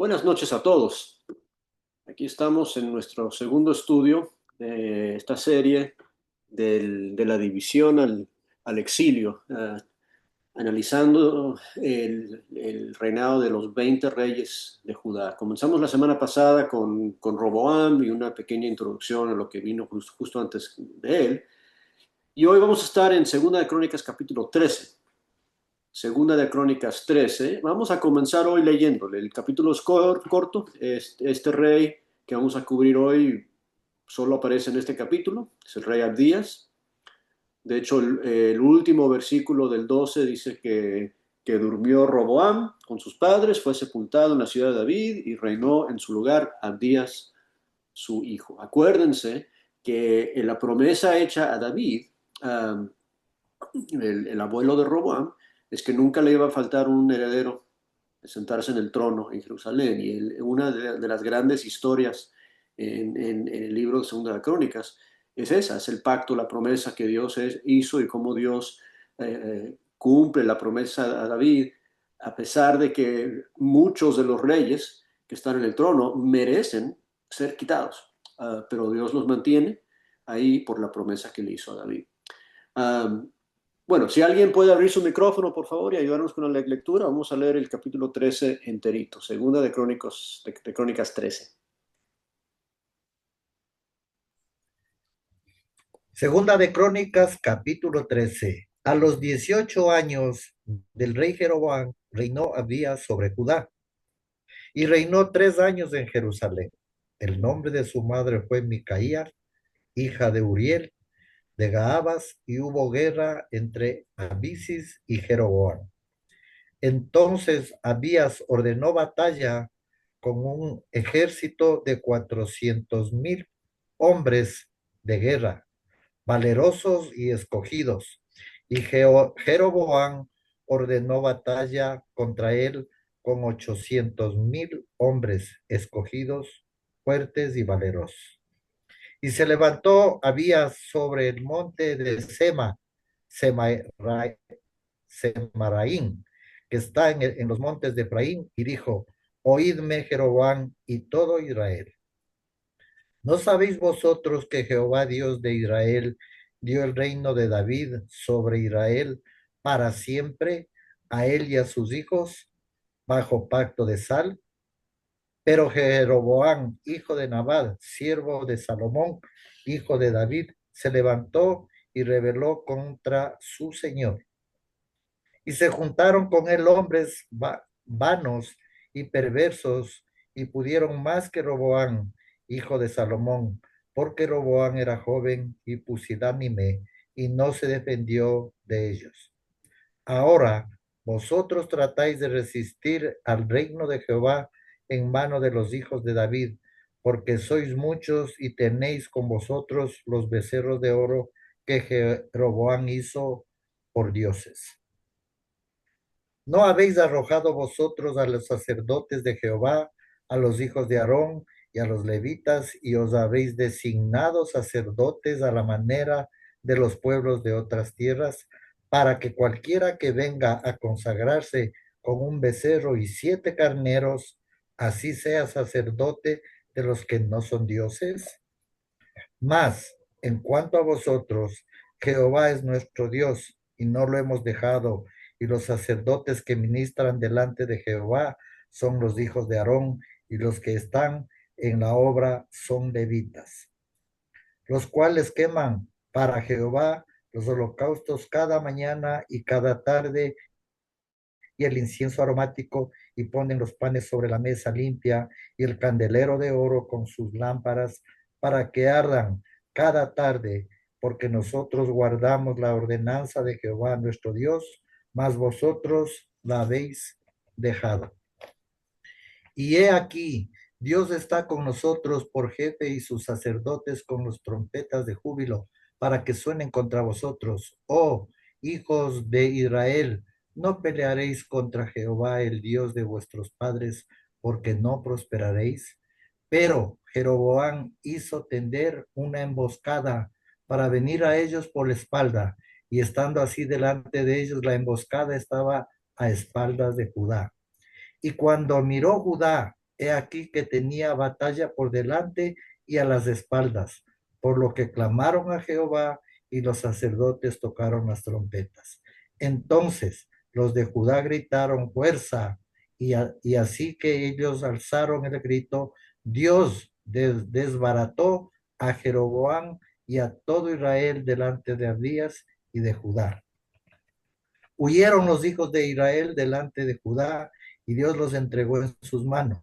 Buenas noches a todos. Aquí estamos en nuestro segundo estudio de esta serie de la división al exilio, analizando el reinado de los 20 reyes de Judá. Comenzamos la semana pasada con Roboam y una pequeña introducción a lo que vino justo antes de él. Y hoy vamos a estar en Segunda de Crónicas capítulo 13. Segunda de Crónicas 13. Vamos a comenzar hoy leyéndole. El capítulo es corto. Este rey que vamos a cubrir hoy solo aparece en este capítulo. Es el rey Abdías. De hecho, el último versículo del 12 dice que durmió Roboam con sus padres, fue sepultado en la ciudad de David y reinó en su lugar Abdías, su hijo. Acuérdense que en la promesa hecha a David, um, el abuelo de Roboam, es que nunca le iba a faltar un heredero de sentarse en el trono en Jerusalén. Y una de las grandes historias en el libro de Segunda de Crónicas es esa, es el pacto, la promesa que Dios hizo y cómo Dios cumple la promesa a David, a pesar de que muchos de los reyes que están en el trono merecen ser quitados. Pero Dios los mantiene ahí por la promesa que le hizo a David. Um, bueno, si alguien puede abrir su micrófono, por favor, y ayudarnos con la lectura, vamos a leer el capítulo 13 enterito, segunda de Crónicas 13. Segunda de Crónicas, capítulo 13. A los 18 años del rey Jeroboam, reinó Abías sobre Judá y reinó 3 años en Jerusalén. El nombre de su madre fue Micaía, hija de Uriel, de Gaabas, y hubo guerra entre Abisis y Jeroboam. Entonces Abías ordenó batalla con un ejército de 400,000 hombres de guerra valerosos y escogidos. Y Jeroboam ordenó batalla contra él con 800,000 hombres escogidos, fuertes y valerosos. Y se levantó Abías sobre el monte de Semaraín, que está en los montes de Efraín, y dijo: Oídme, Jeroboam y todo Israel. ¿No sabéis vosotros que Jehová Dios de Israel dio el reino de David sobre Israel para siempre, a él y a sus hijos, bajo pacto de sal? Pero Jeroboam, hijo de Nabat, siervo de Salomón, hijo de David, se levantó y rebeló contra su señor. Y se juntaron con él hombres vanos y perversos, y pudieron más que Roboam, hijo de Salomón, porque Roboam era joven y pusilánime, y no se defendió de ellos. Ahora vosotros tratáis de resistir al reino de Jehová en mano de los hijos de David, porque sois muchos y tenéis con vosotros los becerros de oro que Jeroboam hizo por dioses. ¿No habéis arrojado vosotros a los sacerdotes de Jehová, a los hijos de Aarón y a los levitas, y os habéis designado sacerdotes a la manera de los pueblos de otras tierras, para que cualquiera que venga a consagrarse con un becerro y 7 carneros, así sea sacerdote de los que no son dioses? Mas, en cuanto a vosotros, Jehová es nuestro Dios y no lo hemos dejado, y los sacerdotes que ministran delante de Jehová son los hijos de Aarón, y los que están en la obra son levitas, los cuales queman para Jehová los holocaustos cada mañana y cada tarde, y el incienso aromático, y ponen los panes sobre la mesa limpia y el candelero de oro con sus lámparas para que ardan cada tarde, porque nosotros guardamos la ordenanza de Jehová nuestro Dios, mas vosotros la habéis dejado. Y he aquí, Dios está con nosotros por jefe, y sus sacerdotes con los trompetas de júbilo, para que suenen contra vosotros. Oh, hijos de Israel, no pelearéis contra Jehová, el Dios de vuestros padres, porque no prosperaréis. Pero Jeroboam hizo tender una emboscada para venir a ellos por la espalda, y estando así delante de ellos, la emboscada estaba a espaldas de Judá. Y cuando miró Judá he aquí que tenía batalla por delante y a las espaldas, por lo que clamaron a Jehová y los sacerdotes tocaron las trompetas. Entonces los de Judá gritaron fuerza y así que ellos alzaron el grito, Dios desbarató a Jeroboam y a todo Israel delante de Abías y de Judá. Huyeron los hijos de Israel delante de Judá y Dios los entregó en sus manos.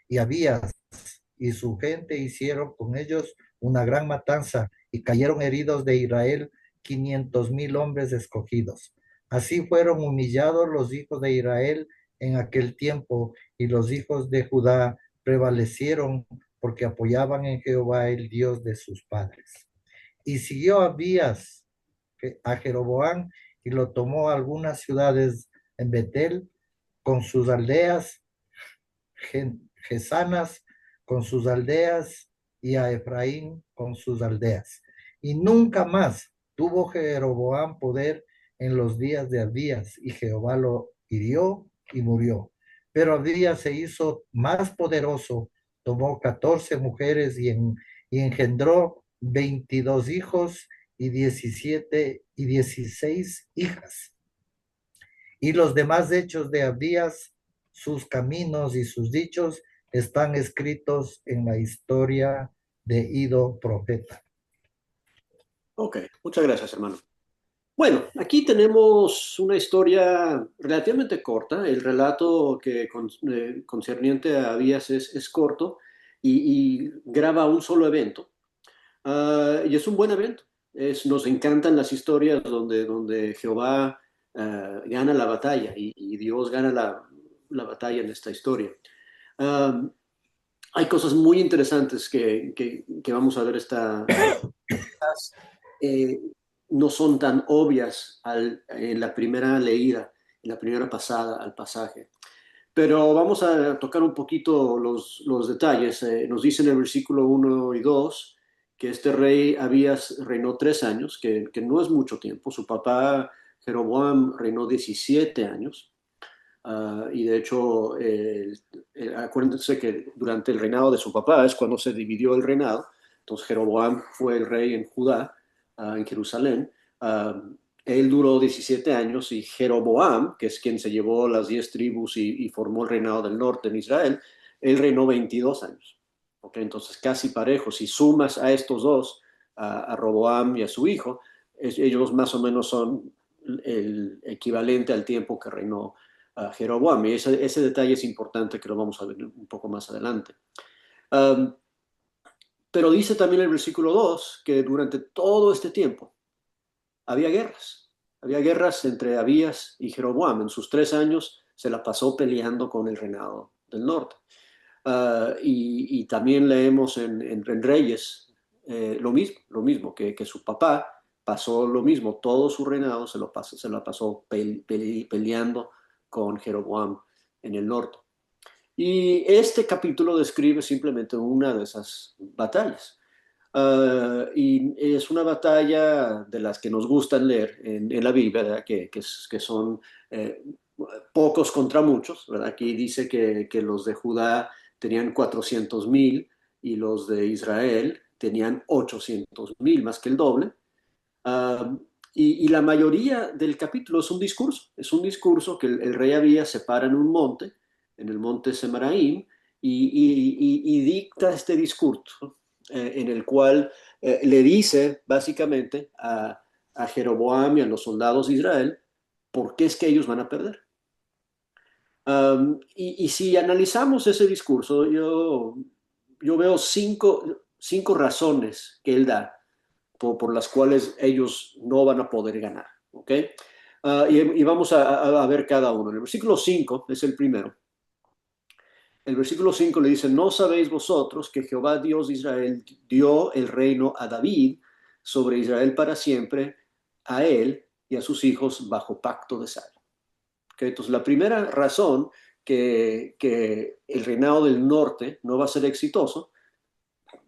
Y Abías y su gente hicieron con ellos una gran matanza y cayeron heridos de Israel 500,000 hombres escogidos. Así fueron humillados los hijos de Israel en aquel tiempo y los hijos de Judá prevalecieron porque apoyaban en Jehová el Dios de sus padres. Y siguió Abías a Jeroboam y lo tomó a algunas ciudades en Betel con sus aldeas, Gesanas con sus aldeas y a Efraín con sus aldeas. Y nunca más tuvo Jeroboam poder en los días de Abías y Jehová lo hirió y murió. Pero Abías se hizo más poderoso, tomó 14 mujeres y engendró 22 hijos y 17 y 16 hijas. Y los demás hechos de Abías, sus caminos y sus dichos están escritos en la historia de Ido profeta. Ok, muchas gracias, hermano. Bueno, aquí tenemos una historia relativamente corta. El relato concerniente a Abías es corto y graba un solo evento. Y es un buen evento. Nos encantan las historias donde Jehová gana la batalla y Dios gana la batalla en esta historia. Uh, Hay cosas muy interesantes que vamos a ver eh, no son tan obvias en la primera leída, en la primera pasada al pasaje. Pero vamos a tocar un poquito los detalles. Nos dice en el versículo 1 y 2 que este rey Abías reinó 3 años, que no es mucho tiempo. Su papá Jeroboam reinó 17 años. Y de hecho, acuérdense que durante el reinado de su papá es cuando se dividió el reinado. Entonces Jeroboam fue el rey en Judá, en Jerusalén. Él duró 17 años y Jeroboam, que es quien se llevó las 10 tribus y formó el reinado del norte en Israel, él reinó 22 años. ¿Okay? Entonces casi parejos. Si sumas a estos dos, a Roboam y a su hijo, ellos más o menos son el equivalente al tiempo que reinó Jeroboam. Y ese detalle es importante que lo vamos a ver un poco más adelante. Um, pero dice también el versículo 2 que durante todo este tiempo había guerras. Había guerras entre Abías y Jeroboam. En sus 3 años se la pasó peleando con el reinado del norte. Y también leemos en Reyes lo mismo que su papá pasó lo mismo. Todo su reinado se la pasó peleando con Jeroboam en el norte. Y este capítulo describe simplemente una de esas batallas. Y es una batalla de las que nos gustan leer en la Biblia, ¿verdad? Que son eh, pocos contra muchos, ¿verdad? Aquí dice que los de Judá tenían 400,000 y los de Israel tenían 800,000, más que el doble. Uh, y la mayoría del capítulo es un discurso que el rey Abías se para en un monte, en el monte Semaraim, y dicta este discurso en el cual le dice básicamente a Jeroboam y a los soldados de Israel por qué es que ellos van a perder. Y si analizamos ese discurso, yo veo cinco razones que él da por las cuales ellos no van a poder ganar. ¿Ok? Y vamos a ver cada uno. En el versículo 5 es el primero. El versículo 5 le dice, no sabéis vosotros que Jehová Dios de Israel dio el reino a David sobre Israel para siempre, a él y a sus hijos bajo pacto de sal. ¿Okay? Entonces, la primera razón que el reinado del norte no va a ser exitoso,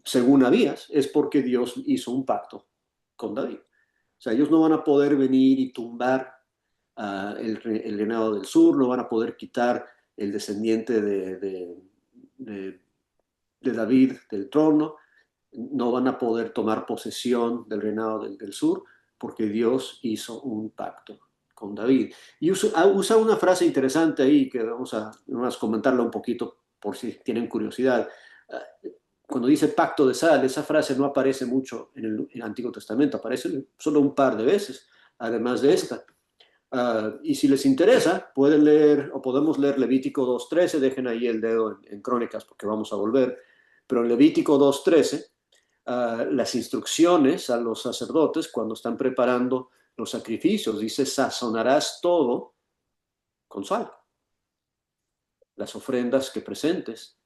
según Abías, es porque Dios hizo un pacto con David. O sea, ellos no van a poder venir y tumbar el reinado del sur, no van a poder quitar el descendiente de, de David del trono, no van a poder tomar posesión del reinado del sur, porque Dios hizo un pacto con David. Y usa una frase interesante ahí que vamos a comentarla un poquito por si tienen curiosidad. Cuando dice pacto de sal, esa frase no aparece mucho en el Antiguo Testamento, aparece solo un par de veces, además de esta. Y si les interesa, pueden leer o podemos leer Levítico 2.13, dejen ahí el dedo en Crónicas porque vamos a volver, pero en Levítico 2.13, las instrucciones a los sacerdotes cuando están preparando los sacrificios, dice, sazonarás todo con sal, las ofrendas que presentes,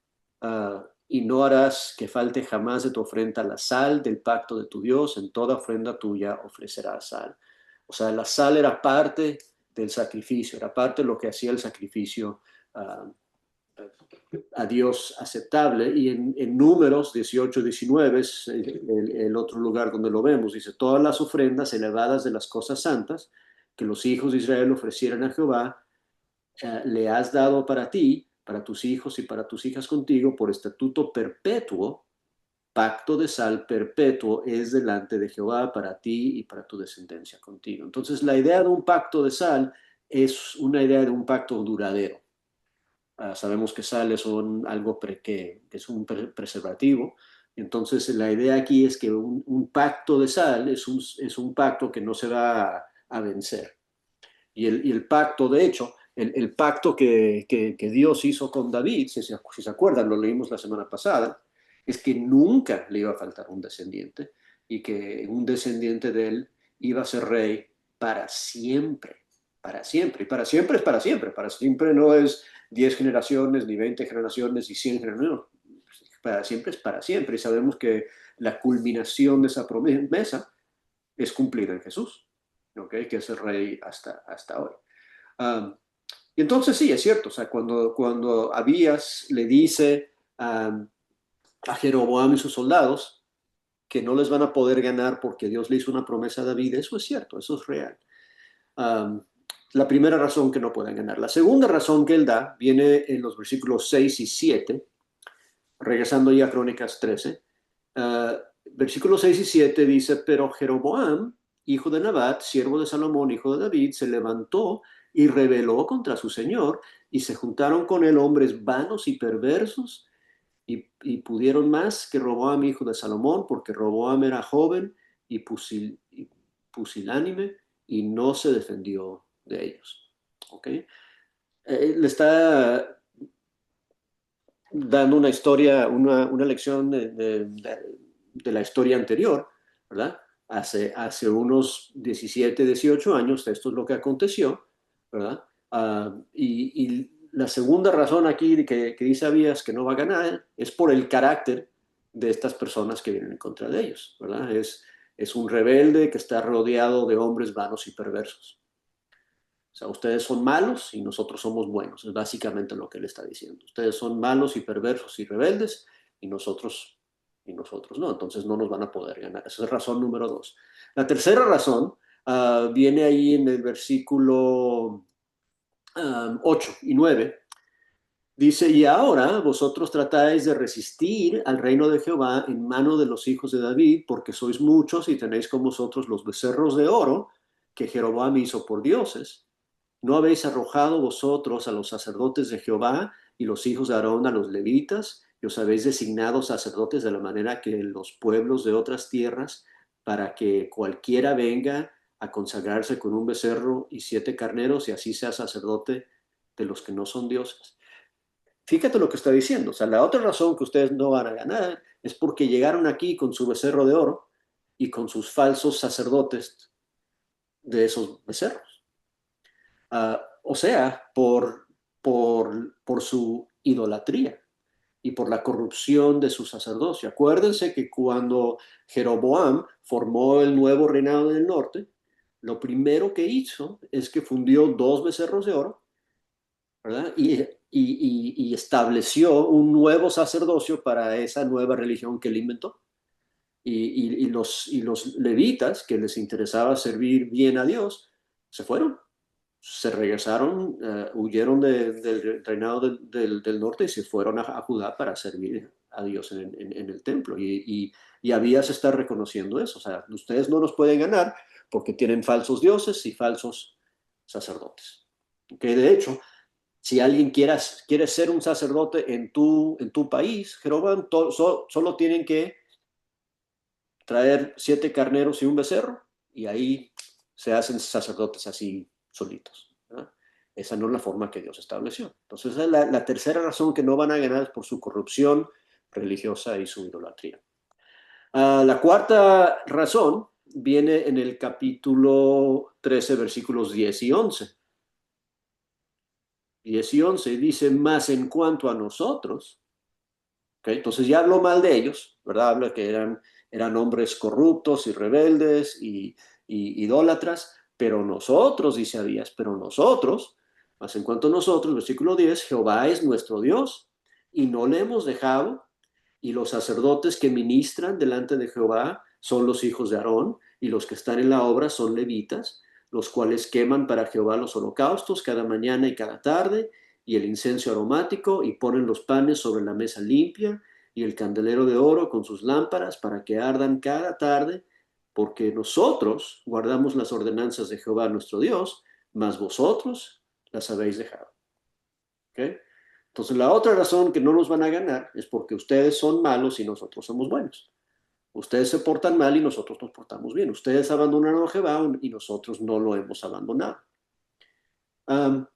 y no harás que falte jamás de tu ofrenda la sal del pacto de tu Dios, en toda ofrenda tuya ofrecerás sal. O sea, la sal era parte del sacrificio, era parte de lo que hacía el sacrificio uh, a Dios aceptable. Y en Números 18-19 es el otro lugar donde lo vemos. Dice, todas las ofrendas elevadas de las cosas santas que los hijos de Israel ofrecieran a Jehová, le has dado para ti, para tus hijos y para tus hijas contigo, por estatuto perpetuo. Pacto de sal perpetuo es delante de Jehová para ti y para tu descendencia contigo. Entonces, la idea de un pacto de sal es una idea de un pacto duradero. Sabemos que sal es algo que es un preservativo. Entonces, la idea aquí es que un pacto de sal es un pacto que no se va a vencer. Y el pacto, de hecho, el pacto que Dios hizo con David, si se acuerdan, lo leímos la semana pasada, es que nunca le iba a faltar un descendiente y que un descendiente de él iba a ser rey para siempre, para siempre. Y para siempre es para siempre no es 10 generaciones, ni 20 generaciones, ni 100 generaciones, no. Para siempre es para siempre. Y sabemos que la culminación de esa promesa es cumplida en Jesús, ¿okay? Que es el rey hasta hoy. Um, y entonces sí, es cierto, o sea, cuando Abías le dice a Jeroboam y sus soldados que no les van a poder ganar porque Dios le hizo una promesa a David, eso es cierto, eso es real. Um, la primera razón que no pueden ganar. La segunda razón que él da viene en los versículos 6 y 7, regresando ya a Crónicas 13. Versículos 6 y 7 dice, pero Jeroboam, hijo de Nabat, siervo de Salomón, hijo de David, se levantó y rebeló contra su señor, y se juntaron con él hombres vanos y perversos, y pudieron más que Roboam, hijo de Salomón, porque Roboam era joven y pusilánime, y no se defendió de ellos. ¿Okay? Le está dando una historia, una lección de la historia anterior, ¿verdad? Hace unos 17, 18 años, esto es lo que aconteció, ¿verdad? Y la segunda razón aquí que dice Abías que no va a ganar es por el carácter de estas personas que vienen en contra de ellos, ¿verdad? Es un rebelde que está rodeado de hombres vanos y perversos. O sea, ustedes son malos y nosotros somos buenos. Es básicamente lo que él está diciendo. Ustedes son malos y perversos y rebeldes y nosotros no. Entonces no nos van a poder ganar. Esa es razón número 2. La tercera razón viene ahí en el versículo 8 y 9. Dice, y ahora vosotros tratáis de resistir al reino de Jehová en mano de los hijos de David, porque sois muchos y tenéis con vosotros los becerros de oro que Jeroboam hizo por dioses. ¿No habéis arrojado vosotros a los sacerdotes de Jehová y los hijos de Aarón a los levitas, y os habéis designado sacerdotes de la manera que los pueblos de otras tierras, para que cualquiera venga a consagrarse con un becerro y 7 carneros, y así sea sacerdote de los que no son dioses? Fíjate lo que está diciendo. O sea, la otra razón que ustedes no van a ganar es porque llegaron aquí con su becerro de oro y con sus falsos sacerdotes de esos becerros. O sea, por su idolatría y por la corrupción de su sacerdocio. Acuérdense que cuando Jeroboam formó el nuevo reinado del norte, lo primero que hizo es que fundió 2 becerros de oro, ¿verdad? Y estableció un nuevo sacerdocio para esa nueva religión que él inventó. Y los levitas, que les interesaba servir bien a Dios, se fueron se regresaron, huyeron del reinado del norte y se fueron a Judá para servir a Dios en el templo. Y Abías está reconociendo eso. O sea, ustedes no nos pueden ganar porque tienen falsos dioses y falsos sacerdotes. Que de hecho, si alguien quiere ser un sacerdote en tu país, Jeroboam, solo tienen que traer 7 carneros y un becerro, y ahí se hacen sacerdotes así solitos, ¿verdad? Esa no es la forma que Dios estableció. Entonces, esa es la tercera razón que no van a ganar es por su corrupción religiosa y su idolatría. La cuarta razón viene en el capítulo 13, versículos 10 y 11. 10 y 11 dice, más en cuanto a nosotros, ¿okay? Entonces ya habló mal de ellos, ¿verdad? Habla que eran hombres corruptos y rebeldes y idólatras, pero nosotros, dice Abías, pero nosotros, más en cuanto a nosotros, versículo 10, Jehová es nuestro Dios y no le hemos dejado, y los sacerdotes que ministran delante de Jehová son los hijos de Aarón, y los que están en la obra son levitas, los cuales queman para Jehová los holocaustos cada mañana y cada tarde, y el incienso aromático, y ponen los panes sobre la mesa limpia, y el candelero de oro con sus lámparas para que ardan cada tarde, porque nosotros guardamos las ordenanzas de Jehová nuestro Dios, mas vosotros las habéis dejado. ¿Okay? Entonces la otra razón que no nos van a ganar es porque ustedes son malos y nosotros somos buenos. Ustedes se portan mal y nosotros nos portamos bien. Ustedes abandonaron a Jehová y nosotros no lo hemos abandonado. Um,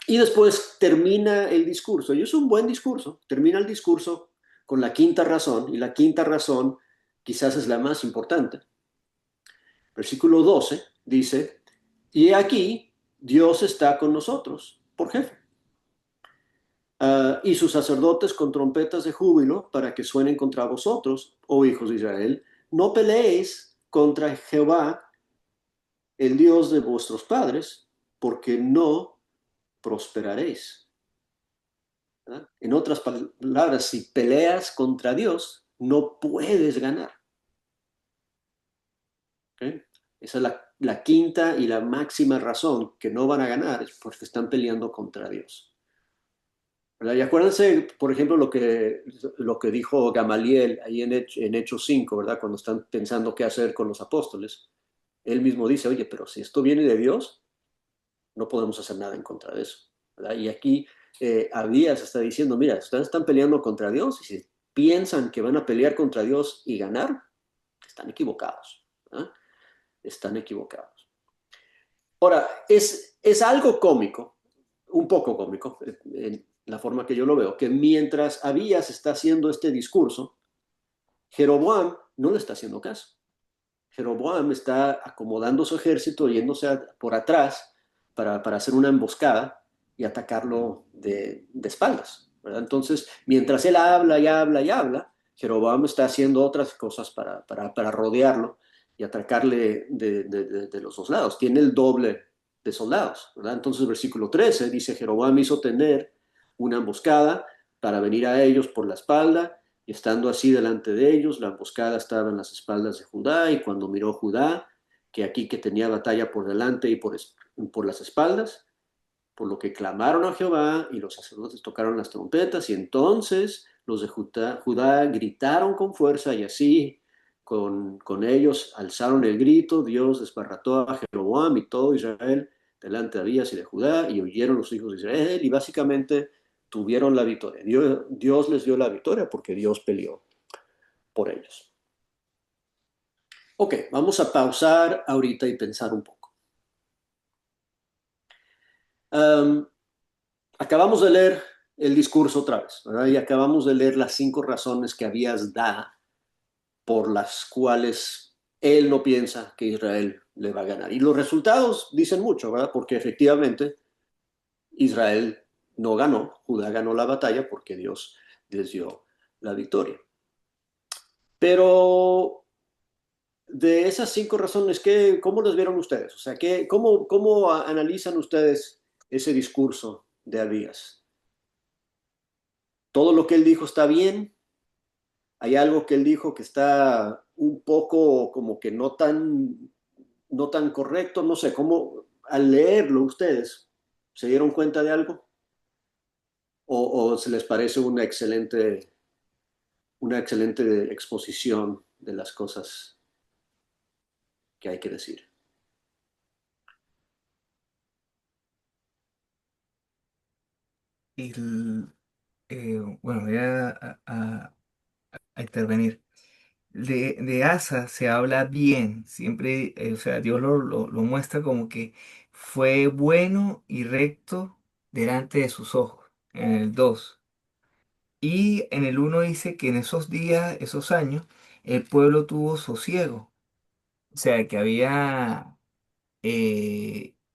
y después termina el discurso, y es un buen discurso, termina el discurso con la quinta razón, y la quinta razón quizás es la más importante. Versículo 12 dice, y aquí Dios está con nosotros por jefe. Y sus sacerdotes con trompetas de júbilo para que suenen contra vosotros, oh hijos de Israel. No peleéis contra Jehová, el Dios de vuestros padres, porque no prosperaréis. ¿Verdad? En otras palabras, si peleas contra Dios, no puedes ganar. ¿Okay? Esa es la quinta y la máxima razón que no van a ganar, es porque están peleando contra Dios. ¿Verdad? Y acuérdense, por ejemplo, lo que dijo Gamaliel ahí en Hechos 5, ¿verdad? Cuando están pensando qué hacer con los apóstoles. Él mismo dice, oye, pero si esto viene de Dios, no podemos hacer nada en contra de eso, ¿verdad? Y aquí Abías está diciendo, mira, ustedes están peleando contra Dios y si piensan que van a pelear contra Dios y ganar, están equivocados, ¿verdad? Están equivocados. Ahora, es algo cómico, un poco cómico, en la forma que yo lo veo, que mientras Abías está haciendo este discurso, Jeroboam no le está haciendo caso. Jeroboam está acomodando su ejército, yéndose por atrás para hacer una emboscada y atacarlo de espaldas, ¿verdad? Entonces, mientras él habla y habla y habla, Jeroboam está haciendo otras cosas para rodearlo y atacarle de los dos lados. Tiene el doble de soldados, ¿verdad? Entonces, versículo 13 dice, Jeroboam hizo tener una emboscada para venir a ellos por la espalda, y estando así delante de ellos, la emboscada estaba en las espaldas de Judá, y cuando miró Judá, que aquí que tenía batalla por delante y por las espaldas, por lo que clamaron a Jehová, y los sacerdotes tocaron las trompetas, y entonces los de Judá gritaron con fuerza, y así con ellos alzaron el grito, Dios desbarató a Jeroboam y todo Israel delante de Abías y de Judá, y huyeron los hijos de Israel, y básicamente tuvieron la victoria. Dios les dio la victoria porque Dios peleó por ellos. Ok, vamos a pausar ahorita y pensar un poco. Um, Acabamos de leer el discurso otra vez, ¿verdad? Y acabamos de leer las 5 razones que Abías da por las cuales él no piensa que Israel le va a ganar. Y los resultados dicen mucho, ¿verdad? Porque efectivamente Israel no ganó, Judá ganó la batalla porque Dios les dio la victoria. Pero de esas 5 razones, ¿cómo las vieron ustedes? O sea, ¿cómo analizan ustedes ese discurso de Abías? ¿Todo lo que él dijo está bien? ¿Hay algo que él dijo que está un poco como que no tan correcto? No sé, al leerlo ustedes, ¿se dieron cuenta de algo? O se les parece una excelente exposición de las cosas que hay que decir? El, bueno, voy a intervenir. De Asa se habla bien, siempre, o sea, Dios lo muestra como que fue bueno y recto delante de sus ojos, en el 2. Y en el 1 dice que en esos días, esos años, el pueblo tuvo sosiego, o sea, que había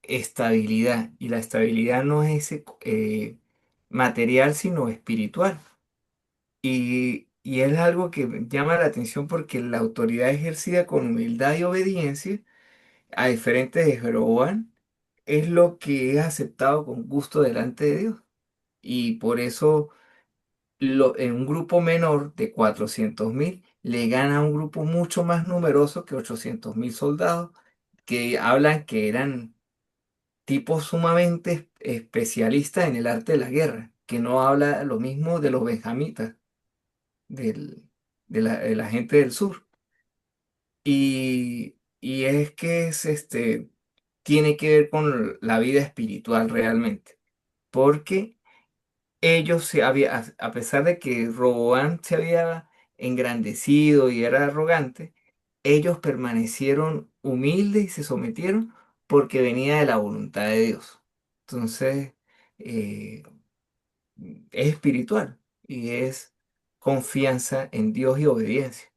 estabilidad, y la estabilidad no es material, sino espiritual. Y es algo que llama la atención porque la autoridad ejercida con humildad y obediencia, a diferencia de Jeroboam, es lo que es aceptado con gusto delante de Dios. Y por eso en un grupo menor de 400.000 le gana a un grupo mucho más numeroso que 800.000 soldados que hablan que eran tipos sumamente especialistas en el arte de la guerra, que no habla lo mismo de los benjamitas del, de la gente del sur. Y es que tiene que ver con la vida espiritual realmente, porque ellos a pesar de que Roboam se había engrandecido y era arrogante, ellos permanecieron humildes y se sometieron porque venía de la voluntad de Dios. Entonces, eh, es espiritual y es confianza en Dios y obediencia.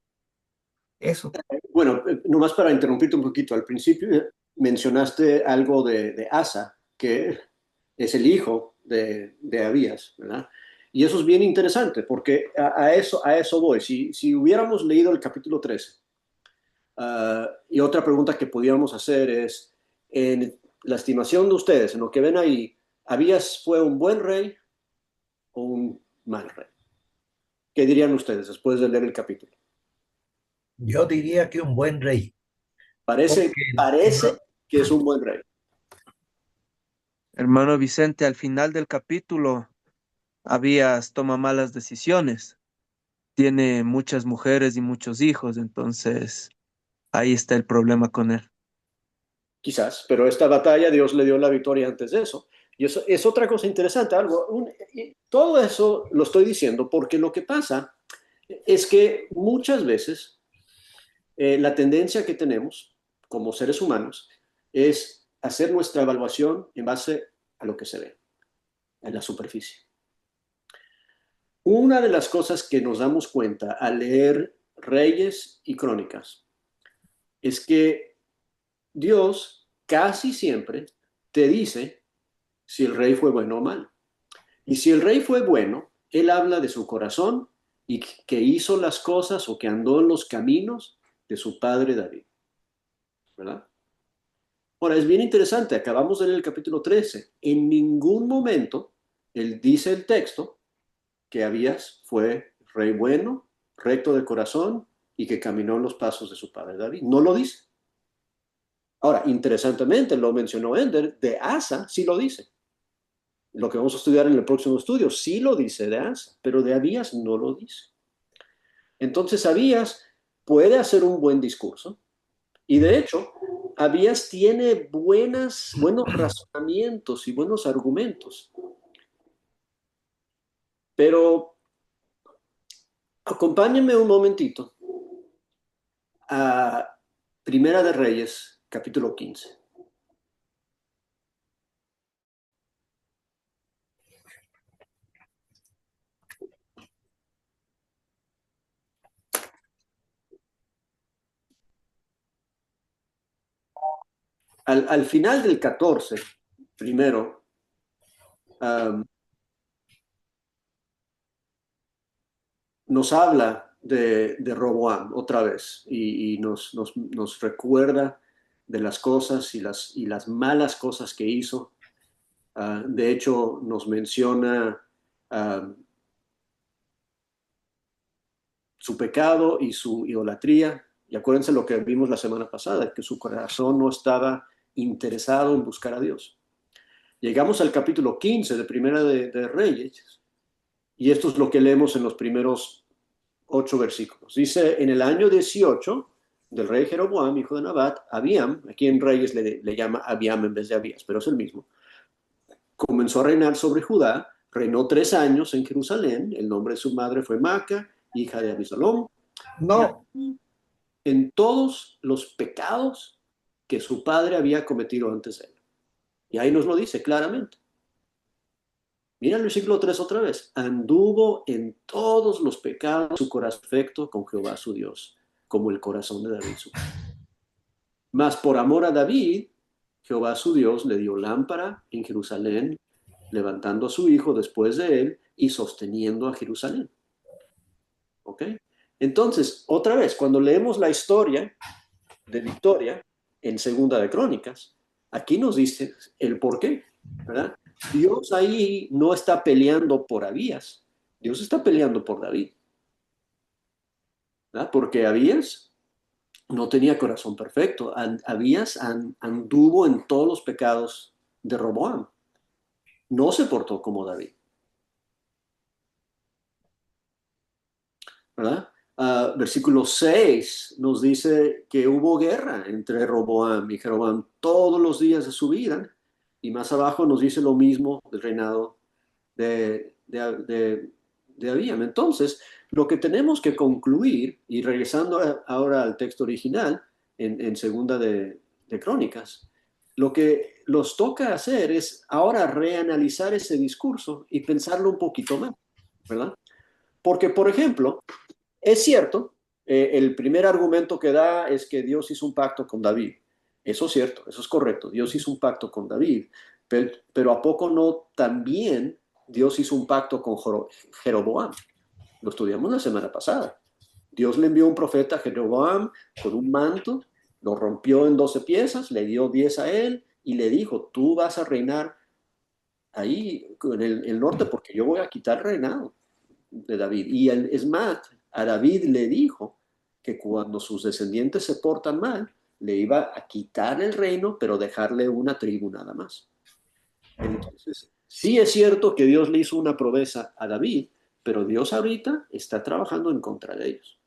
Eso. Bueno, nomás para interrumpirte un poquito, al principio mencionaste algo de Asa, que es el hijo de Abías, ¿verdad? Y eso es bien interesante, porque a eso voy. Si hubiéramos leído el capítulo 13, y otra pregunta que podríamos hacer es, en la estimación de ustedes, en lo que ven ahí, ¿Abías fue un buen rey o un mal rey? ¿Qué dirían ustedes después de leer el capítulo? Yo diría que un buen rey, Parece, porque parece que es un buen rey. Hermano Vicente, al final del capítulo, Abías toma malas decisiones. Tiene muchas mujeres y muchos hijos, entonces ahí está el problema con él. Quizás, pero esta batalla Dios le dio la victoria antes de eso. Y eso es otra cosa interesante, y todo eso lo estoy diciendo porque lo que pasa es que muchas veces la tendencia que tenemos como seres humanos es hacer nuestra evaluación en base a lo que se ve, en la superficie. Una de las cosas que nos damos cuenta al leer Reyes y Crónicas es que Dios casi siempre te dice si el rey fue bueno o mal. Y si el rey fue bueno, él habla de su corazón y que hizo las cosas o que andó en los caminos de su padre David, ¿verdad? Ahora, es bien interesante, acabamos de leer el capítulo 13. En ningún momento él dice el texto que Abías fue rey bueno, recto de corazón y que caminó en los pasos de su padre David. No lo dice. Ahora, interesantemente, lo mencionó Ender, de Asa sí lo dice. Lo que vamos a estudiar en el próximo estudio sí lo dice de Asa, pero de Abías no lo dice. Entonces, Abías puede hacer un buen discurso y de hecho, Abías tiene buenos razonamientos y buenos argumentos, pero acompáñenme un momentito a Primera de Reyes, capítulo 15. Al final del 14, primero, um, nos habla de Roboam otra vez y nos recuerda de las cosas y las malas cosas que hizo. De hecho, nos menciona su pecado y su idolatría. Y acuérdense lo que vimos la semana pasada, que su corazón no estaba interesado en buscar a Dios. Llegamos al capítulo 15 de Primera de Reyes, y esto es lo que leemos en los primeros 8 versículos. Dice, en el año 18 del rey Jeroboam, hijo de Nabat, Abiam, aquí en Reyes le llama Abiam en vez de Abías, pero es el mismo, comenzó a reinar sobre Judá, reinó 3 años en Jerusalén, el nombre de su madre fue Maca, hija de Abisalom, No, en todos los pecados que su padre había cometido antes de él. Y ahí nos lo dice claramente. Mira el versículo 3 otra vez. Anduvo en todos los pecados su corazón perfecto con Jehová su Dios, como el corazón de David su padre. Mas por amor a David, Jehová su Dios le dio lámpara en Jerusalén, levantando a su hijo después de él y sosteniendo a Jerusalén. ¿Ok? Entonces, otra vez, cuando leemos la historia de Victoria en Segunda de Crónicas, aquí nos dice el por qué, ¿verdad? Dios ahí no está peleando por Abías, Dios está peleando por David, ¿verdad? Porque Abías no tenía corazón perfecto, Abías anduvo en todos los pecados de Roboam, no se portó como David, ¿verdad? Versículo 6 nos dice que hubo guerra entre Roboam y Jeroboam todos los días de su vida, y más abajo nos dice lo mismo del reinado de Abíam. Entonces, lo que tenemos que concluir, y regresando ahora al texto original, en Segunda de Crónicas, lo que nos toca hacer es ahora reanalizar ese discurso y pensarlo un poquito más, ¿verdad? Porque, por ejemplo, es cierto, el primer argumento que da es que Dios hizo un pacto con David. Eso es cierto, eso es correcto. Dios hizo un pacto con David, pero ¿a poco no también Dios hizo un pacto con Jeroboam? Lo estudiamos la semana pasada. Dios le envió un profeta a Jeroboam con un manto, lo rompió en 12 piezas, le dio 10 a él y le dijo, tú vas a reinar ahí en el norte porque yo voy a quitar el reinado de David. Y es más, a David le dijo que cuando sus descendientes se portan mal, le iba a quitar el reino, pero dejarle una tribu nada más. Entonces, sí es cierto que Dios le hizo una promesa a David, pero Dios ahorita está trabajando en contra de ellos.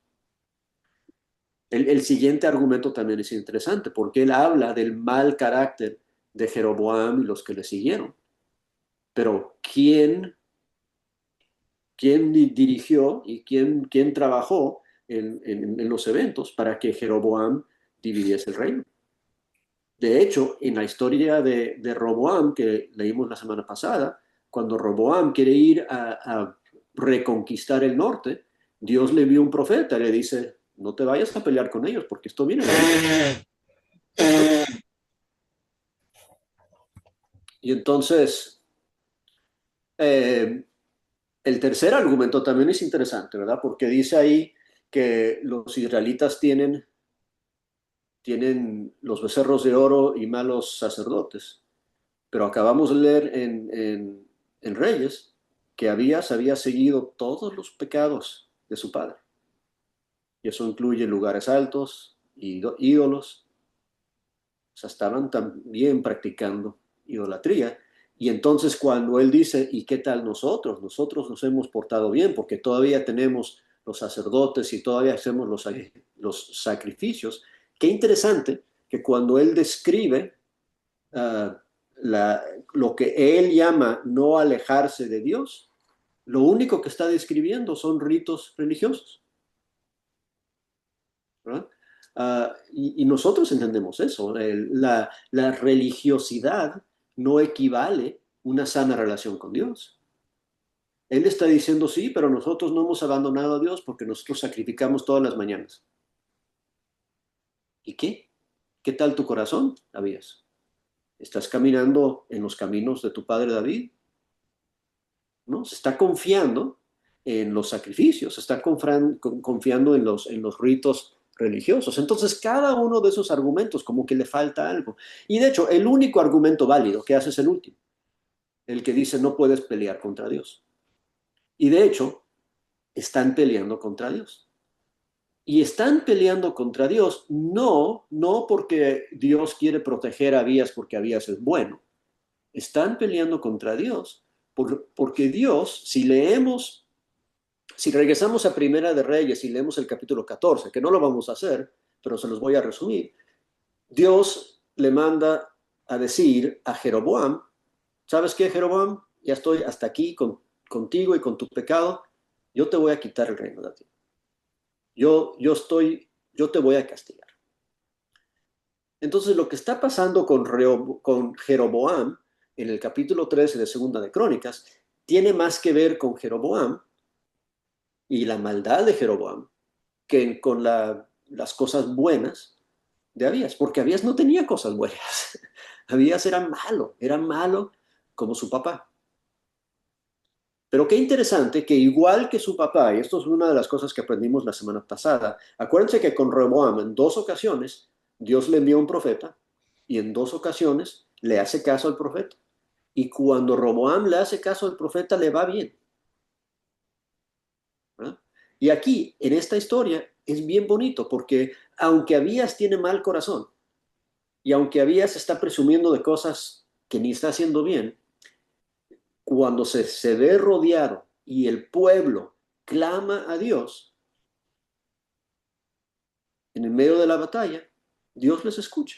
El siguiente argumento también es interesante, porque él habla del mal carácter de Jeroboam y los que le siguieron. Pero ¿quién dirigió y quién trabajó en los eventos para que Jeroboam dividiese el reino? De hecho, en la historia de Roboam que leímos la semana pasada, cuando Roboam quiere ir a reconquistar el norte, Dios le envió un profeta y le dice, no te vayas a pelear con ellos porque esto viene de ellos. Y entonces, el tercer argumento también es interesante, ¿verdad? Porque dice ahí que los israelitas tienen los becerros de oro y malos sacerdotes. Pero acabamos de leer en Reyes que Abías había seguido todos los pecados de su padre. Y eso incluye lugares altos, ídolos. O sea, estaban también practicando idolatría. Y entonces cuando él dice, ¿y qué tal nosotros? Nosotros nos hemos portado bien porque todavía tenemos los sacerdotes y todavía hacemos los sacrificios. Qué interesante que cuando él describe uh, lo que él llama no alejarse de Dios, lo único que está describiendo son ritos religiosos, ¿verdad? Y nosotros entendemos eso. La religiosidad no equivale a una sana relación con Dios. Él está diciendo sí, pero nosotros no hemos abandonado a Dios porque nosotros sacrificamos todas las mañanas. ¿Y qué? ¿Qué tal tu corazón, Abías? ¿Estás caminando en los caminos de tu padre David? ¿No? Se está confiando en los sacrificios, se está confiando en los ritos religiosos. Entonces, cada uno de esos argumentos como que le falta algo. Y de hecho, el único argumento válido que hace es el último, el que dice no puedes pelear contra Dios. Y de hecho, están peleando contra Dios. Y están peleando contra Dios, no porque Dios quiere proteger a Abías porque Abías es bueno. Están peleando contra Dios porque Dios, si regresamos a Primera de Reyes y leemos el capítulo 14, que no lo vamos a hacer, pero se los voy a resumir, Dios le manda a decir a Jeroboam, ¿sabes qué, Jeroboam? Ya estoy hasta aquí contigo y con tu pecado, yo te voy a quitar el reino de ti. Yo te voy a castigar. Entonces, lo que está pasando con Jeroboam en el capítulo 13 de Segunda de Crónicas tiene más que ver con Jeroboam y la maldad de Jeroboam que con las cosas buenas de Abías, porque Abías no tenía cosas buenas. Abías era malo como su papá. Pero qué interesante que igual que su papá, y esto es una de las cosas que aprendimos la semana pasada, acuérdense que con Rehoboam en 2 ocasiones Dios le envió un profeta y en 2 ocasiones le hace caso al profeta. Y cuando Roboam le hace caso al profeta le va bien. ¿Verdad? Y aquí, en esta historia, es bien bonito porque aunque Abías tiene mal corazón y aunque Abías está presumiendo de cosas que ni está haciendo bien, cuando se ve rodeado y el pueblo clama a Dios en el medio de la batalla, Dios les escucha.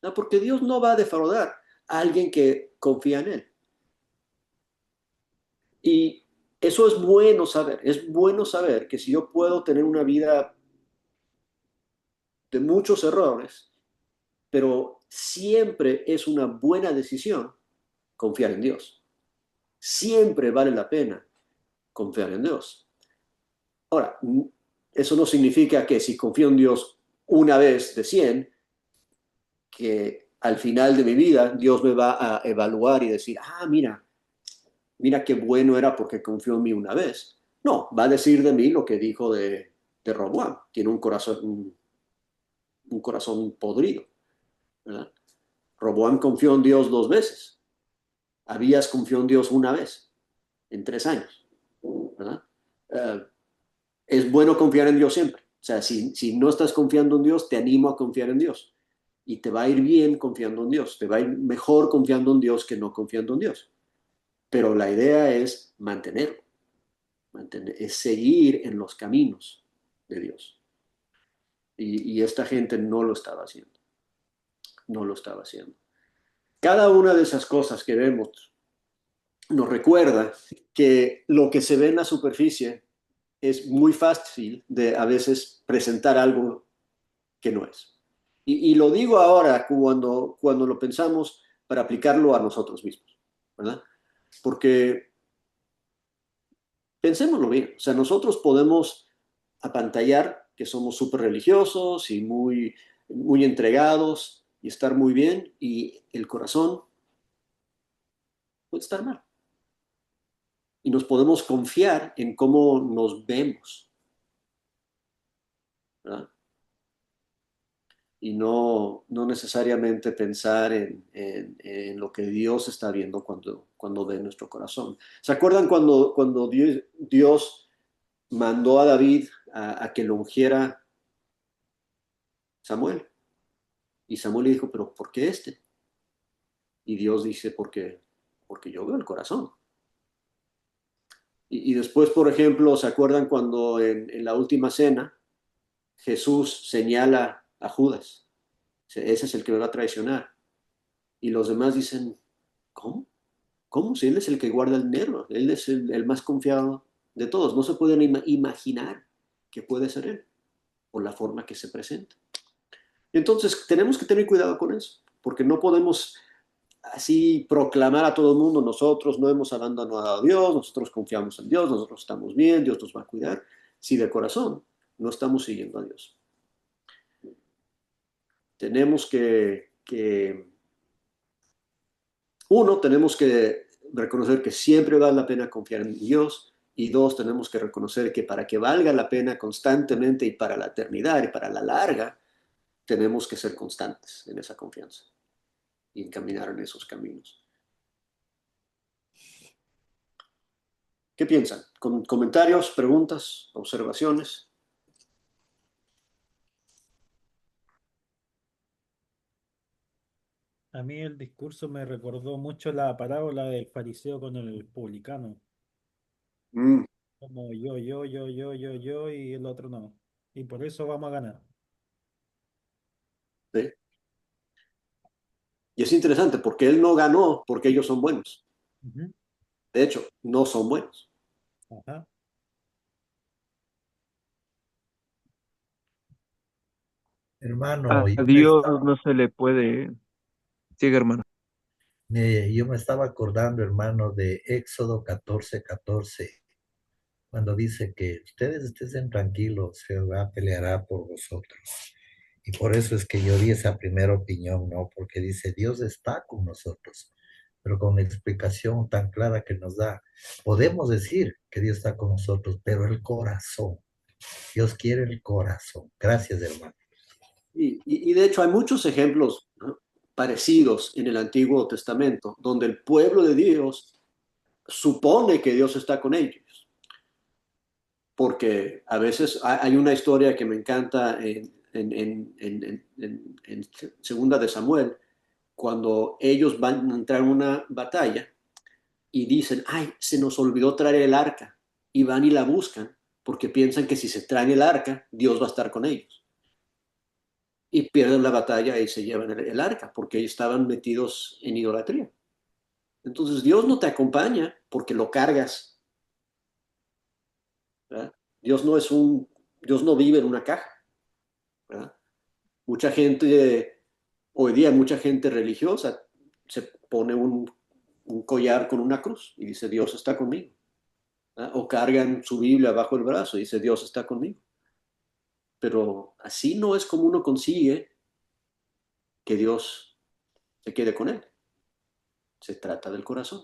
¿No? Porque Dios no va a defraudar a alguien que confía en Él. Y eso es bueno saber que si yo puedo tener una vida de muchos errores, pero siempre es una buena decisión confiar en Dios. Siempre vale la pena confiar en Dios. Ahora, eso no significa que si confío en Dios una vez de 100, que al final de mi vida Dios me va a evaluar y decir, mira qué bueno era porque confió en mí una vez. No, va a decir de mí lo que dijo de Roboam. Tiene un corazón podrido, ¿verdad? Roboam confió en Dios 2 veces. Abías confió en Dios una vez, en 3 años, ¿verdad? Uh, es bueno confiar en Dios siempre. O sea, si no estás confiando en Dios, te animo a confiar en Dios. Y te va a ir bien confiando en Dios. Te va a ir mejor confiando en Dios que no confiando en Dios. Pero la idea es mantenerlo. Es seguir en los caminos de Dios. Y esta gente no lo estaba haciendo. No lo estaba haciendo. Cada una de esas cosas que vemos nos recuerda que lo que se ve en la superficie es muy fácil de a veces presentar algo que no es. Y lo digo ahora cuando lo pensamos para aplicarlo a nosotros mismos, ¿verdad? Porque pensémoslo bien, o sea, nosotros podemos apantallar que somos súper religiosos y muy entregados y estar muy bien, y el corazón puede estar mal. Y nos podemos confiar en cómo nos vemos, ¿verdad? Y no necesariamente pensar en lo que Dios está viendo cuando ve nuestro corazón. ¿Se acuerdan cuando Dios mandó a David a que lo ungiera Samuel? Y Samuel le dijo, pero ¿por qué este? Y Dios dice, porque yo veo el corazón. Y después, por ejemplo, ¿se acuerdan cuando en la última cena Jesús señala a Judas? Ese es el que me va a traicionar. Y los demás dicen, ¿cómo? ¿Cómo? Si él es el que guarda el dinero, él es el más confiado de todos. No se pueden imaginar que puede ser él por la forma que se presenta. Entonces, tenemos que tener cuidado con eso, porque no podemos así proclamar a todo el mundo, nosotros no hemos abandonado a Dios, nosotros confiamos en Dios, nosotros estamos bien, Dios nos va a cuidar, si de corazón no estamos siguiendo a Dios. Tenemos tenemos que reconocer que siempre vale la pena confiar en Dios, y 2, tenemos que reconocer que para que valga la pena constantemente y para la eternidad y para la larga, tenemos que ser constantes en esa confianza y caminar en esos caminos. ¿Qué piensan? ¿Comentarios, preguntas, observaciones? A mí el discurso me recordó mucho la parábola del fariseo con el publicano. Mm, Como yo, y el otro no. Y por eso vamos a ganar. sí. Y es interesante porque él no ganó porque ellos son buenos. Ujú. De hecho, no son buenos. Ajá. Hermano, A Dios no se le puede. Sigue, hermano. yo me estaba acordando, hermano, de Éxodo 14:14, cuando dice que ustedes estén tranquilos, Jehová peleará por vosotros. Y por eso es que yo di esa primera opinión, ¿no? Porque dice, Dios está con nosotros, pero con explicación tan clara que nos da. Podemos decir que Dios está con nosotros, pero el corazón, Dios quiere el corazón. Gracias, hermano. Y de hecho hay muchos ejemplos, ¿no?, parecidos en el Antiguo Testamento, donde el pueblo de Dios supone que Dios está con ellos. Porque a veces hay una historia que me encanta en Segunda de Samuel, cuando ellos van a entrar en una batalla y dicen, ay, se nos olvidó traer el arca, y van y la buscan porque piensan que si se traen el arca, Dios va a estar con ellos. Y pierden la batalla y se llevan el arca porque ellos estaban metidos en idolatría. Entonces Dios no te acompaña porque lo cargas, ¿verdad? Dios no es un, Dios no vive en una caja, ¿verdad? Mucha gente, hoy día mucha gente religiosa se pone un collar con una cruz y dice Dios está conmigo, ¿verdad? O cargan su Biblia bajo el brazo y dice Dios está conmigo. Pero así no es como uno consigue que Dios se quede con él. Se trata del corazón,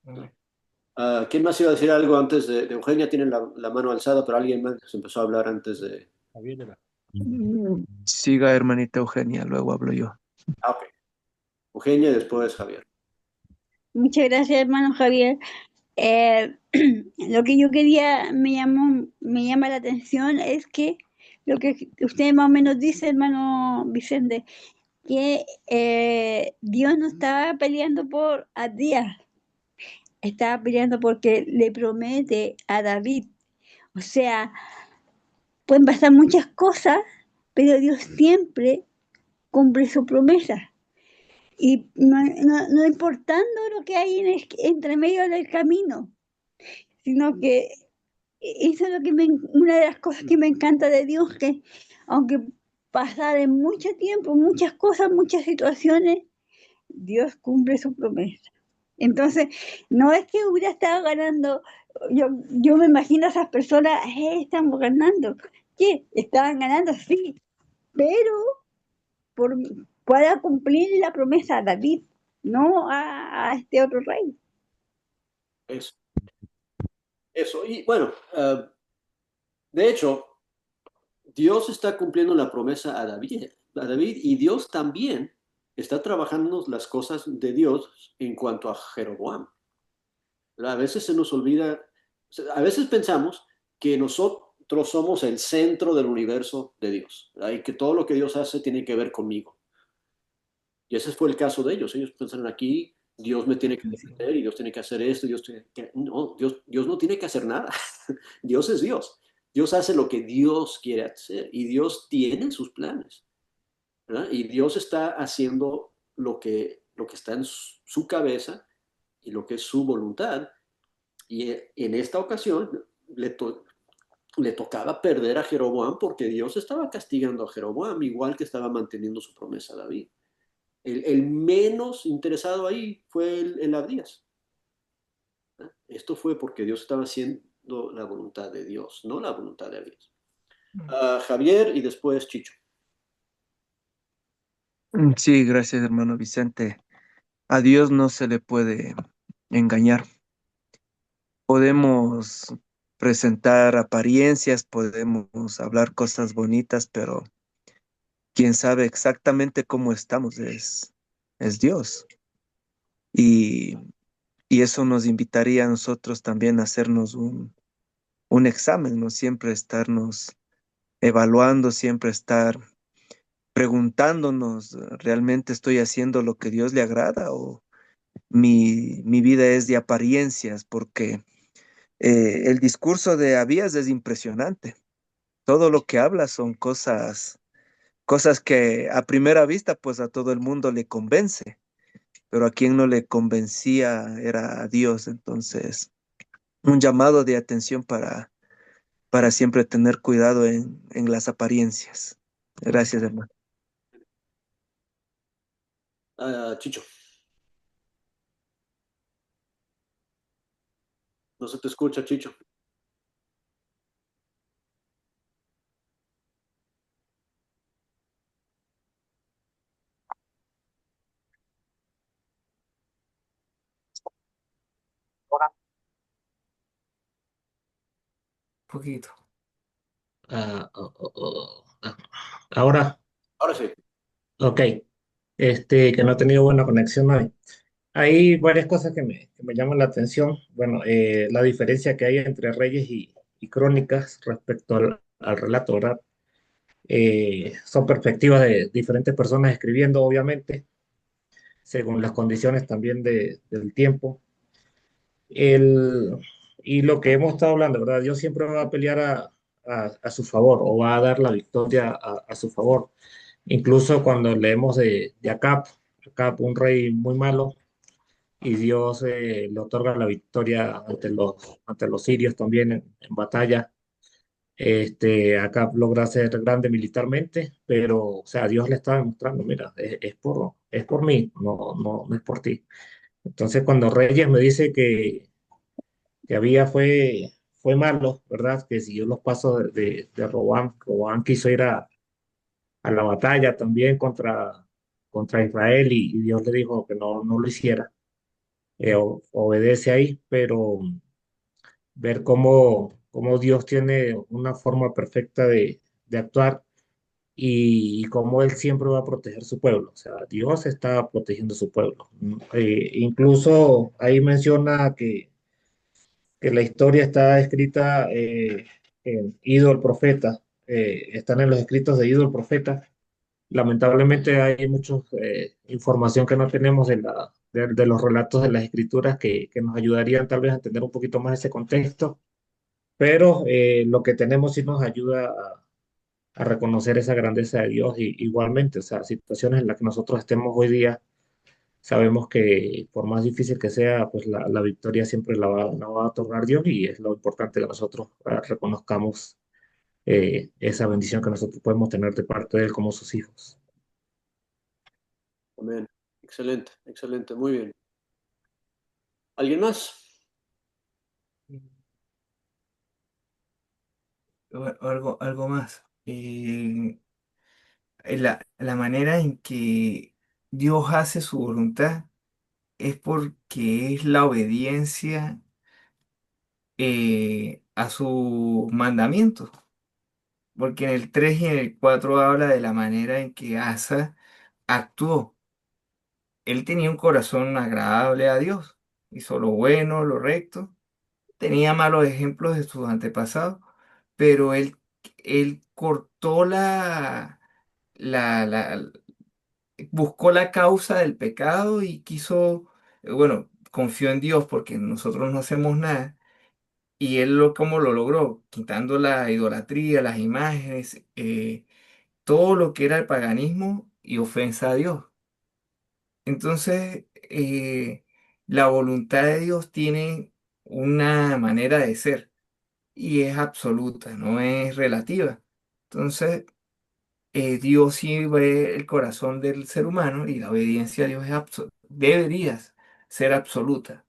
¿no? ¿Quién más iba a decir algo antes de Eugenia? Tiene la mano alzada, pero alguien más se empezó a hablar antes de... Javier era. Siga, hermanita Eugenia, luego hablo yo. Ah, ok. Eugenia y después Javier. Muchas gracias, hermano Javier. Eh, lo que yo quería, me llama la atención es que lo que usted más o menos dice, hermano Vicente, que Dios no estaba peleando por Abdías, estaba peleando porque le promete a David. O sea, pueden pasar muchas cosas, pero Dios siempre cumple su promesa. Y no importando lo que hay entre medio del camino, sino que eso es una de las cosas que me encanta de Dios, que aunque pasaren mucho tiempo, muchas cosas, muchas situaciones, Dios cumple su promesa. Entonces, no es que hubiera estado ganando, yo me imagino a esas personas, estamos ganando. ¿Qué? Estaban ganando, sí, pero por, para cumplir la promesa a David, no a este otro rey. Eso. Eso. Y bueno, de hecho, Dios está cumpliendo la promesa a David y Dios también está trabajando las cosas de Dios en cuanto a Jeroboam. A veces se nos olvida, a veces pensamos que nosotros somos el centro del universo de Dios, ¿verdad? Y que todo lo que Dios hace tiene que ver conmigo. Y ese fue el caso de ellos. Ellos pensaron aquí, Dios me tiene que defender y Dios tiene que hacer esto. No, Dios no tiene que hacer nada. Dios es Dios. Dios hace lo que Dios quiere hacer y Dios tiene sus planes, ¿verdad? Y Dios está haciendo lo que está en su cabeza y lo que es su voluntad. Y en esta ocasión le tocaba perder a Jeroboam porque Dios estaba castigando a Jeroboam, igual que estaba manteniendo su promesa a David. El menos interesado ahí fue el Abdías. Esto fue porque Dios estaba haciendo la voluntad de Dios, no la voluntad de Abdías. Javier y después Chicho. Sí, gracias, hermano Vicente. A Dios no se le puede engañar. Podemos presentar apariencias, podemos hablar cosas bonitas, pero quien sabe exactamente cómo estamos es Dios. Y, y eso nos invitaría a nosotros también a hacernos un examen, ¿no? Siempre estarnos evaluando, siempre estar preguntándonos, ¿realmente estoy haciendo lo que Dios le agrada o mi vida es de apariencias? Porque el discurso de Abías es impresionante. Todo lo que habla son cosas que a primera vista pues a todo el mundo le convence, pero a quien no le convencía era a Dios. Entonces, un llamado de atención para siempre tener cuidado en las apariencias. Gracias, hermano. Chicho, no se te escucha, Chicho. Poquito. Ahora, Ahora sí. ok, que no he tenido buena conexión hoy. Hay varias cosas que me llaman la atención. Bueno, la diferencia que hay entre Reyes y Crónicas respecto al relato, ¿verdad? Son perspectivas de diferentes personas escribiendo, obviamente, según las condiciones también del tiempo. El, y lo que hemos estado hablando, ¿verdad? Dios siempre va a pelear a su favor o va a dar la victoria a su favor. Incluso cuando leemos de Acab, un rey muy malo, y Dios le otorga la victoria ante los sirios también en batalla. Acab logra ser grande militarmente, pero, o sea, Dios le está demostrando, mira, es por mí, no es por ti. Entonces, cuando Reyes me dice que fue malo, ¿verdad? Que siguió los pasos de Robán. Robán quiso ir a la batalla también contra Israel y Dios le dijo que no lo hiciera. Obedece ahí, pero ver cómo Dios tiene una forma perfecta de actuar y cómo Él siempre va a proteger su pueblo. O sea, Dios está protegiendo su pueblo. Incluso ahí menciona que la historia está escrita en Ido el profeta, están en los escritos de Ido el profeta. Lamentablemente hay mucha información que no tenemos de los relatos de las escrituras que nos ayudarían tal vez a entender un poquito más ese contexto, pero lo que tenemos sí nos ayuda a reconocer esa grandeza de Dios y igualmente, o sea, situaciones en las que nosotros estemos hoy día, sabemos que por más difícil que sea, pues la victoria siempre la va a otorgar Dios y es lo importante que nosotros reconozcamos esa bendición que nosotros podemos tener de parte de Él como sus hijos. Amén. Excelente, excelente, muy bien. ¿Alguien más? Algo más. La manera en que Dios hace su voluntad es porque es la obediencia a sus mandamientos. Porque en el 3 y en el 4 habla de la manera en que Asa actuó. Él tenía un corazón agradable a Dios, hizo lo bueno, lo recto, tenía malos ejemplos de sus antepasados, pero él cortó la, la- buscó la causa del pecado y quiso, bueno, confió en Dios porque nosotros no hacemos nada. Y él cómo lo logró, quitando la idolatría, las imágenes, todo lo que era el paganismo y ofensa a Dios. Entonces, la voluntad de Dios tiene una manera de ser y es absoluta, no es relativa. Entonces, Dios sí ve el corazón del ser humano y la obediencia a Dios debería ser absoluta.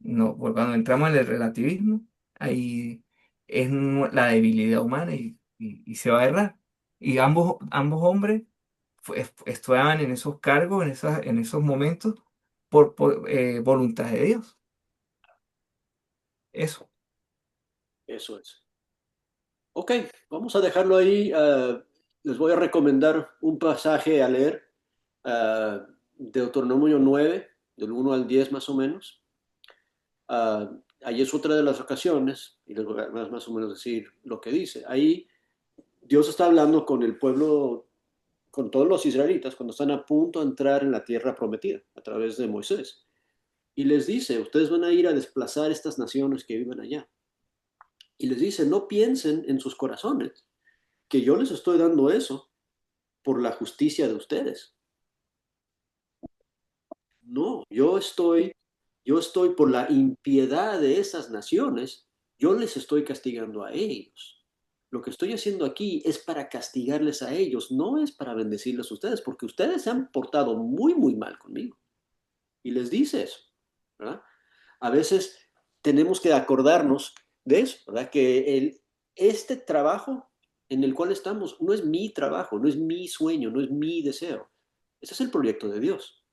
No, porque cuando entramos en el relativismo, ahí es la debilidad humana y se va a errar. Y ambos hombres estaban en esos cargos, en esos momentos, por voluntad de Dios. Eso. Eso es. Ok, vamos a dejarlo ahí. Les voy a recomendar un pasaje a leer, Deuteronomio 9, del 1 al 10 más o menos. Ahí es otra de las ocasiones, y les voy a más o menos decir lo que dice. Ahí Dios está hablando con el pueblo con todos los israelitas cuando están a punto de entrar en la tierra prometida a través de Moisés. Y les dice, ustedes van a ir a desplazar estas naciones que viven allá. Y les dice, no piensen en sus corazones, que yo les estoy dando eso por la justicia de ustedes. No, yo estoy por la impiedad de esas naciones, yo les estoy castigando a ellos. Lo que estoy haciendo aquí es para castigarles a ellos, no es para bendecirles a ustedes, porque ustedes se han portado muy, muy mal conmigo. Y les dice eso, ¿verdad? A veces tenemos que acordarnos de eso, ¿verdad? Que este trabajo en el cual estamos no es mi trabajo, no es mi sueño, no es mi deseo. Ese es el proyecto de Dios.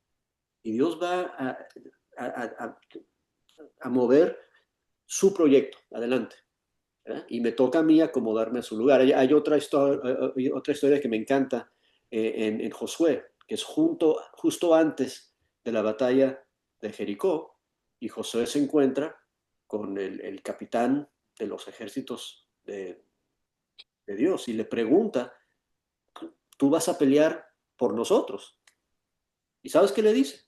Y Dios va a mover su proyecto adelante, ¿verdad? Y me toca a mí acomodarme a su lugar. Hay otra historia que me encanta en Josué, que es justo antes de la batalla de Jericó, y Josué se encuentra con el capitán de los ejércitos de Dios y le pregunta, ¿tú vas a pelear por nosotros? ¿Y sabes qué le dice?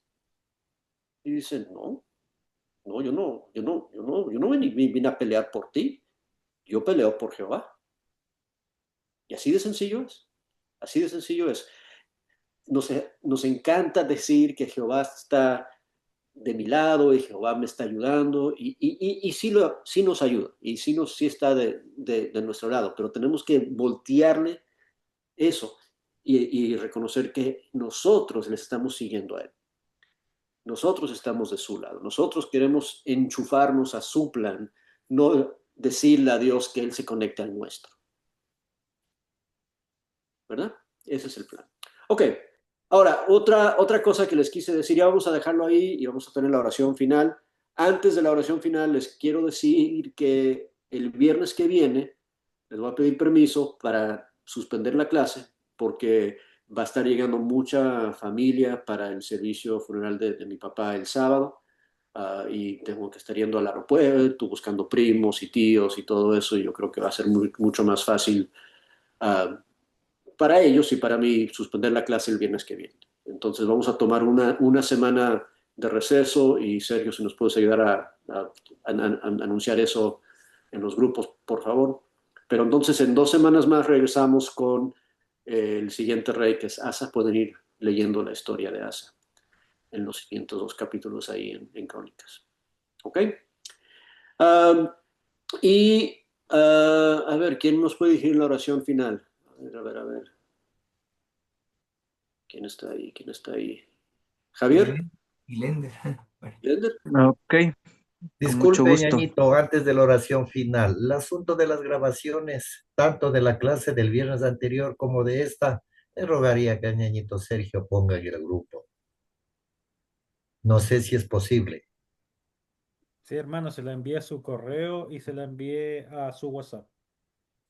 Y dice, no, no, yo no vine a pelear por ti, yo peleo por Jehová. Y así de sencillo es, así de sencillo es. Nos encanta decir que Jehová está de mi lado y Jehová me está ayudando y sí nos ayuda y sí está de nuestro lado, pero tenemos que voltearle eso y reconocer que nosotros le estamos siguiendo a Él. Nosotros estamos de su lado. Nosotros queremos enchufarnos a su plan, no decirle a Dios que Él se conecte al nuestro. ¿Verdad? Ese es el plan. Ok. Ahora, otra cosa que les quise decir, ya vamos a dejarlo ahí y vamos a tener la oración final. Antes de la oración final, les quiero decir que el viernes que viene les voy a pedir permiso para suspender la clase porque va a estar llegando mucha familia para el servicio funeral de mi papá el sábado. Y tengo que estar yendo al aeropuerto, buscando primos y tíos y todo eso, y yo creo que va a ser mucho más fácil para ellos y para mí suspender la clase el viernes que viene. Entonces vamos a tomar una semana de receso y Sergio, si nos puedes ayudar a anunciar eso en los grupos, por favor. Pero entonces en 2 semanas más regresamos con el siguiente rey, que es Asa. Pueden ir leyendo la historia de Asa en los siguientes 2 capítulos ahí en Crónicas. ¿Ok? Um, y a ver, ¿quién nos puede dirigir la oración final? A ver. ¿Quién está ahí? ¿Quién está ahí? ¿Javier? Y Lender. Bueno. ¿Lender? Ok, con mucho Disculpe, gusto. ñañito, antes de la oración final, el asunto de las grabaciones, tanto de la clase del viernes anterior como de esta, le rogaría que a ñañito Sergio ponga en el grupo. No sé si es posible. Sí, hermano, se la envié a su correo y se la envié a su WhatsApp.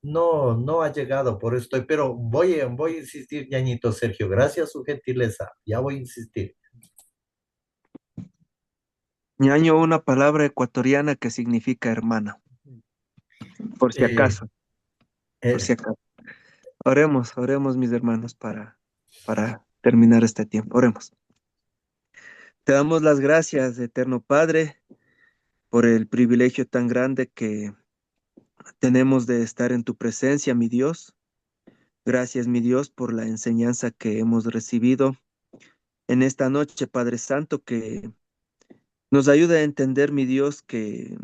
No, no ha llegado, por esto, pero voy a insistir, ñañito Sergio, gracias a su gentileza, ya voy a insistir. Ñaño, una palabra ecuatoriana que significa hermana, por si Eh, acaso, por eh, si acaso. Oremos mis hermanos para terminar este tiempo. Oremos. Te damos las gracias, eterno Padre, por el privilegio tan grande que tenemos de estar en tu presencia, mi Dios. Gracias, mi Dios, por la enseñanza que hemos recibido en esta noche, Padre Santo, que nos ayuda a entender, mi Dios, que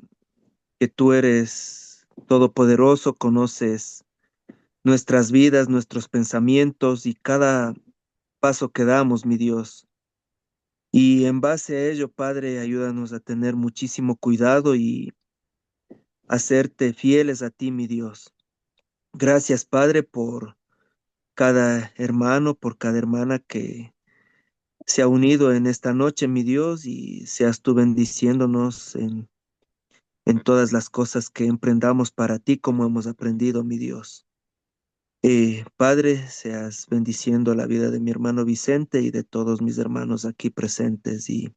tú eres todopoderoso, conoces nuestras vidas, nuestros pensamientos y cada paso que damos, mi Dios. Y en base a ello, Padre, ayúdanos a tener muchísimo cuidado y hacerte fieles a ti, mi Dios. Gracias, Padre, por cada hermano, por cada hermana que se ha unido en esta noche, mi Dios, y seas tú bendiciéndonos en todas las cosas que emprendamos para ti, como hemos aprendido, mi Dios. Padre, seas bendiciendo la vida de mi hermano Vicente y de todos mis hermanos aquí presentes y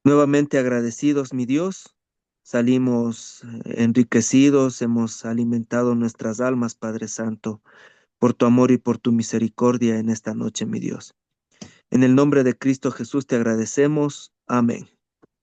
nuevamente agradecidos, mi Dios. Salimos enriquecidos, hemos alimentado nuestras almas, Padre Santo, por tu amor y por tu misericordia en esta noche, mi Dios. En el nombre de Cristo Jesús te agradecemos. Amén.